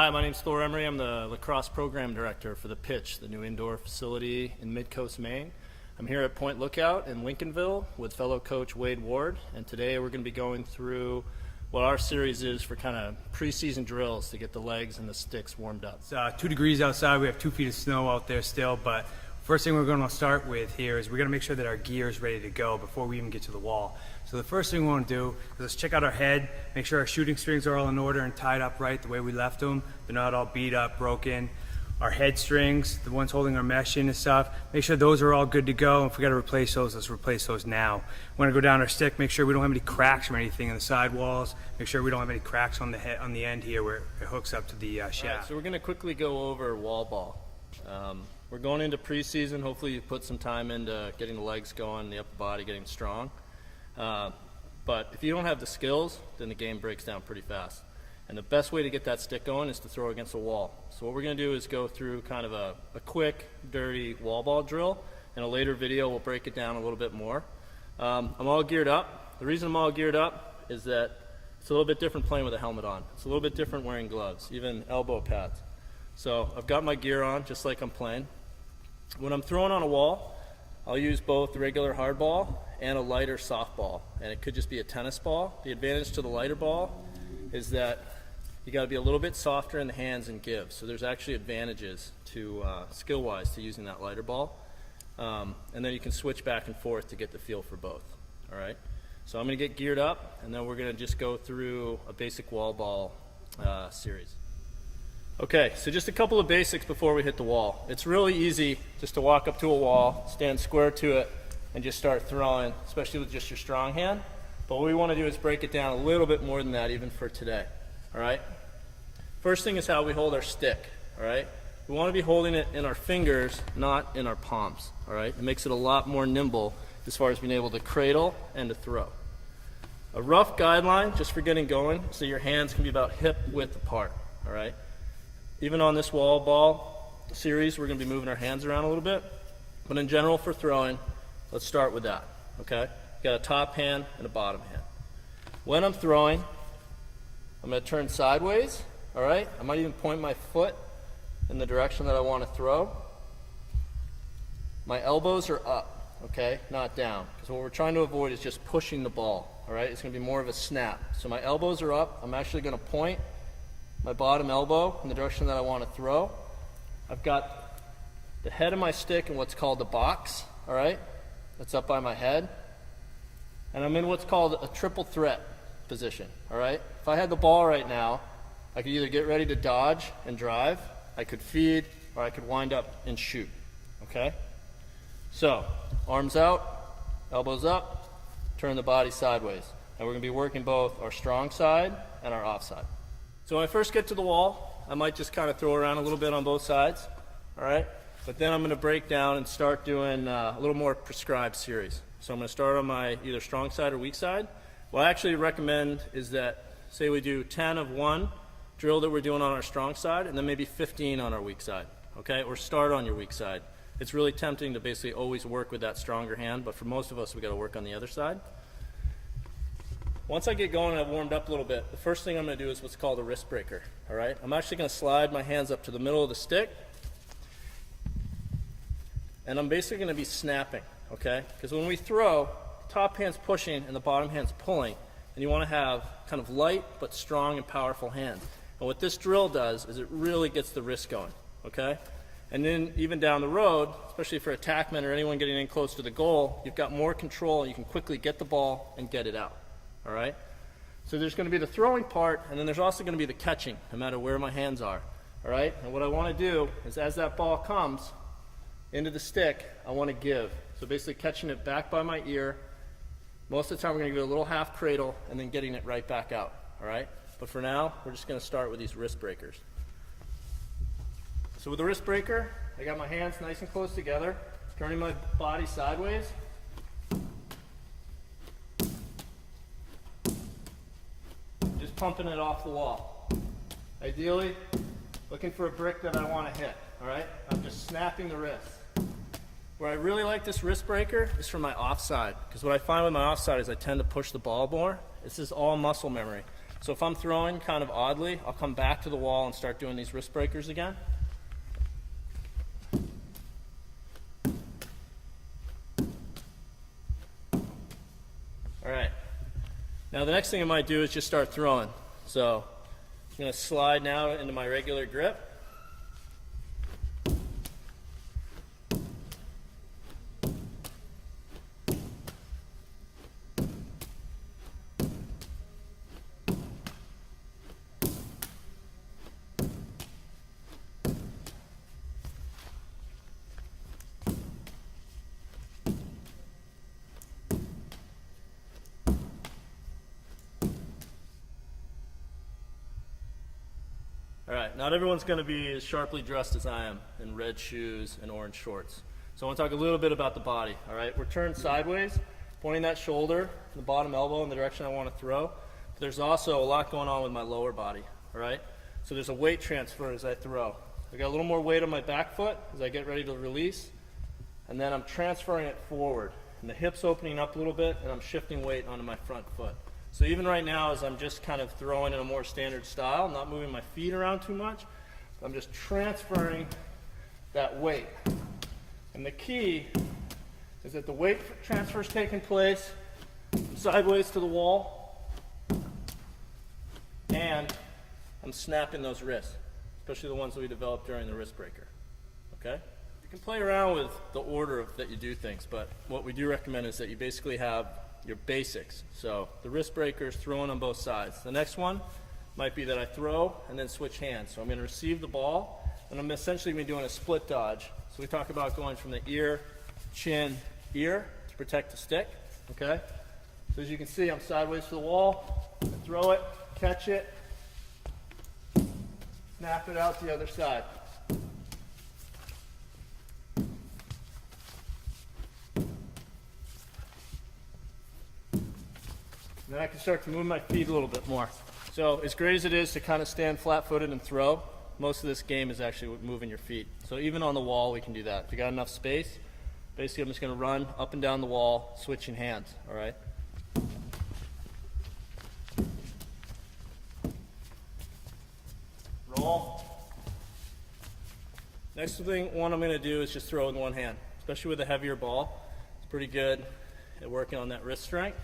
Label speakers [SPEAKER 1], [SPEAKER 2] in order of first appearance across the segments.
[SPEAKER 1] Hi, my name's Thor Emery. I'm the lacrosse program director for the Pitch, the new indoor facility in Midcoast Maine. I'm here at Point Lookout in Lincolnville with fellow coach Wade Ward, and today we're going to be going through what our series is for kind of preseason drills to get the legs and the sticks warmed up.
[SPEAKER 2] It's 2 degrees outside. We have 2 feet of snow out there still, but first thing we're going to start with here is we're going to make sure that our gear is ready to go before we even get to the wall. So the first thing we want to do is let's check out our head, make sure our shooting strings are all in order and tied up right the way we left them. They're not all beat up, broken. Our head strings, the ones holding our mesh in and stuff, make sure those are all good to go. If we got to replace those, let's replace those now. We want to go down our stick, make sure we don't have any cracks or anything in the sidewalls. Make sure we don't have any cracks on the head, on the end here where it hooks up to the shaft.
[SPEAKER 1] All right, so we're going to quickly go over wall ball. We're going into preseason. Hopefully you put some time into getting the legs going, the upper body getting strong. But if you don't have the skills, then the game breaks down pretty fast. And the best way to get that stick going is to throw against a wall. So what we're going to do is go through kind of a quick, dirty wall ball drill. In a later video, we'll break it down a little bit more. I'm all geared up. The reason I'm all geared up is that it's a little bit different playing with a helmet on. It's a little bit different wearing gloves, even elbow pads. So I've got my gear on just like I'm playing. When I'm throwing on a wall, I'll use both the regular hard ball and a lighter soft ball. And it could just be a tennis ball. The advantage to the lighter ball is that you got to be a little bit softer in the hands and give. So there's actually advantages to skill-wise to using that lighter ball. And then you can switch back and forth to get the feel for both. All right. So I'm going to get geared up, and then we're going to just go through a basic wall ball series. Okay, so just a couple of basics before we hit the wall. It's really easy just to walk up to a wall, stand square to it, and just start throwing, especially with just your strong hand. But what we want to do is break it down a little bit more than that even for today. All right? First thing is how we hold our stick. All right? We want to be holding it in our fingers, not in our palms. All right? It makes it a lot more nimble as far as being able to cradle and to throw. A rough guideline, just for getting going, so your hands can be about hip width apart. All right? Even on this wall ball series, we're going to be moving our hands around a little bit. But in general, for throwing, let's start with that. Okay? Got a top hand and a bottom hand. When I'm throwing, I'm going to turn sideways. All right? I might even point my foot in the direction that I want to throw. My elbows are up, okay? Not down. Because what we're trying to avoid is just pushing the ball. All right? It's going to be more of a snap. So my elbows are up. I'm actually going to point my bottom elbow in the direction that I want to throw. I've got the head of my stick in what's called the box, all right? That's up by my head. And I'm in what's called a triple threat position, all right? If I had the ball right now, I could either get ready to dodge and drive, I could feed, or I could wind up and shoot, okay? So, arms out, elbows up, turn the body sideways. And we're going to be working both our strong side and our off side. So when I first get to the wall, I might just kind of throw around a little bit on both sides, all right? But then I'm going to break down and start doing a little more prescribed series. So I'm going to start on my either strong side or weak side. What I actually recommend is that, say we do 10 of one drill that we're doing on our strong side, and then maybe 15 on our weak side, okay? Or start on your weak side. It's really tempting to basically always work with that stronger hand, but for most of us, we got to work on the other side. Once I get going and I've warmed up a little bit, the first thing I'm going to do is what's called a wrist breaker, all right? I'm actually going to slide my hands up to the middle of the stick, and I'm basically going to be snapping, okay? Because when we throw, top hand's pushing and the bottom hand's pulling, and you want to have kind of light but strong and powerful hands. And what this drill does is it really gets the wrist going, okay? And then even down the road, especially for attackmen or anyone getting in close to the goal, you've got more control and you can quickly get the ball and get it out. All right? So there's going to be the throwing part, and then there's also going to be the catching, no matter where my hands are. All right? And what I want to do is as that ball comes into the stick, I want to give. So basically catching it back by my ear. Most of the time we're going to give it a little half cradle and then getting it right back out. All right? But for now, we're just going to start with these wrist breakers. So with the wrist breaker, I got my hands nice and close together, turning my body sideways. Pumping it off the wall. Ideally, looking for a brick that I want to hit, all right? I'm just snapping the wrist. Where I really like this wrist breaker is from my offside, because what I find with my offside is I tend to push the ball more. This is all muscle memory. So if I'm throwing kind of oddly, I'll come back to the wall and start doing these wrist breakers again. All right. Now the next thing I might do is just start throwing. So I'm going to slide now into my regular grip. All right, not everyone's going to be as sharply dressed as I am in red shoes and orange shorts. So I want to talk a little bit about the body. All right, we're turned sideways, pointing that shoulder, the bottom elbow in the direction I want to throw. But there's also a lot going on with my lower body. All right, so there's a weight transfer as I throw. I got a little more weight on my back foot as I get ready to release, and then I'm transferring it forward, and the hips opening up a little bit, and I'm shifting weight onto my front foot. So even right now, as I'm just kind of throwing in a more standard style, I'm not moving my feet around too much, I'm just transferring that weight. And the key is that the weight transfer is taking place sideways to the wall, and I'm snapping those wrists, especially the ones that we developed during the wrist breaker. Okay? You can play around with the order that you do things, but what we do recommend is that you basically have your basics. So the wrist breakers, throwing on both sides. The next one might be that I throw and then switch hands. So I'm going to receive the ball, and I'm essentially going to be doing a split dodge. So we talk about going from the ear, chin, ear to protect the stick. Okay? So as you can see, I'm sideways to the wall, I throw it, catch it, snap it out the other side. Then I can start to move my feet a little bit more. So as great as it is to kind of stand flat-footed and throw, most of this game is actually moving your feet. So even on the wall, we can do that. If you got enough space, basically I'm just going to run up and down the wall, switching hands, all right? Roll. Next one I'm going to do is just throw in one hand, especially with a heavier ball. It's pretty good at working on that wrist strength.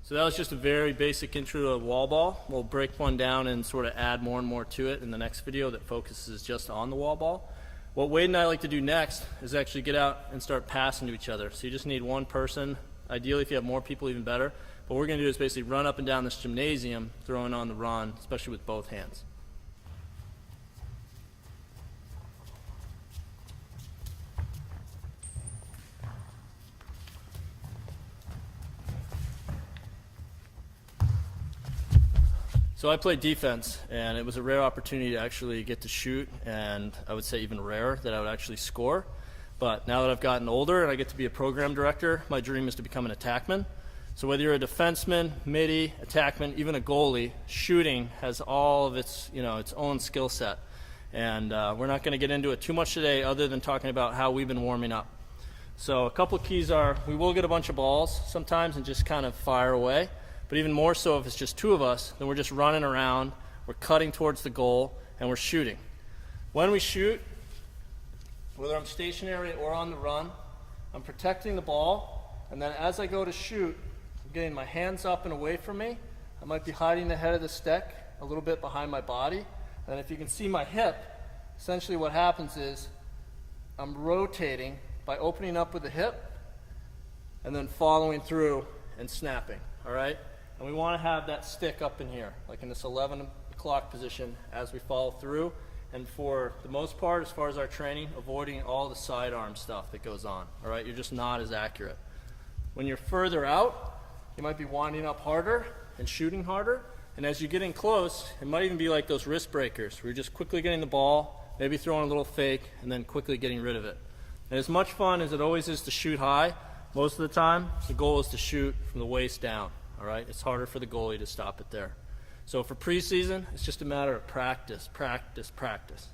[SPEAKER 1] So that was just a very basic intro to a wall ball. We'll break one down and sort of add more and more to it in the next video that focuses just on the wall ball. What Wade and I like to do next is actually get out and start passing to each other. So you just need one person. Ideally, if you have more people, even better. What we're going to do is basically run up and down this gymnasium, throwing on the run, especially with both hands. So I played defense, and it was a rare opportunity to actually get to shoot, and I would say even rarer that I would actually score. But now that I've gotten older and I get to be a program director, my dream is to become an attackman. So whether you're a defenseman, midi, attackman, even a goalie, shooting has all of its, its own skill set. And we're not going to get into it too much today other than talking about how we've been warming up. So a couple of keys are we will get a bunch of balls sometimes and just kind of fire away. But even more so if it's just two of us, then we're just running around, we're cutting towards the goal, and we're shooting. When we shoot, whether I'm stationary or on the run, I'm protecting the ball, and then as I go to shoot, I'm getting my hands up and away from me. I might be hiding the head of the stick a little bit behind my body. And if you can see my hip, essentially what happens is I'm rotating by opening up with the hip and then following through and snapping, all right? And we want to have that stick up in here, like in this 11 o'clock position as we follow through. And for the most part, as far as our training, avoiding all the sidearm stuff that goes on, all right? You're just not as accurate. When you're further out, you might be winding up harder and shooting harder. And as you're getting close, it might even be like those wrist breakers, where you're just quickly getting the ball, maybe throwing a little fake, and then quickly getting rid of it. And as much fun as it always is to shoot high, most of the time, the goal is to shoot from the waist down. All right, it's harder for the goalie to stop it there. So for preseason, it's just a matter of practice, practice, practice.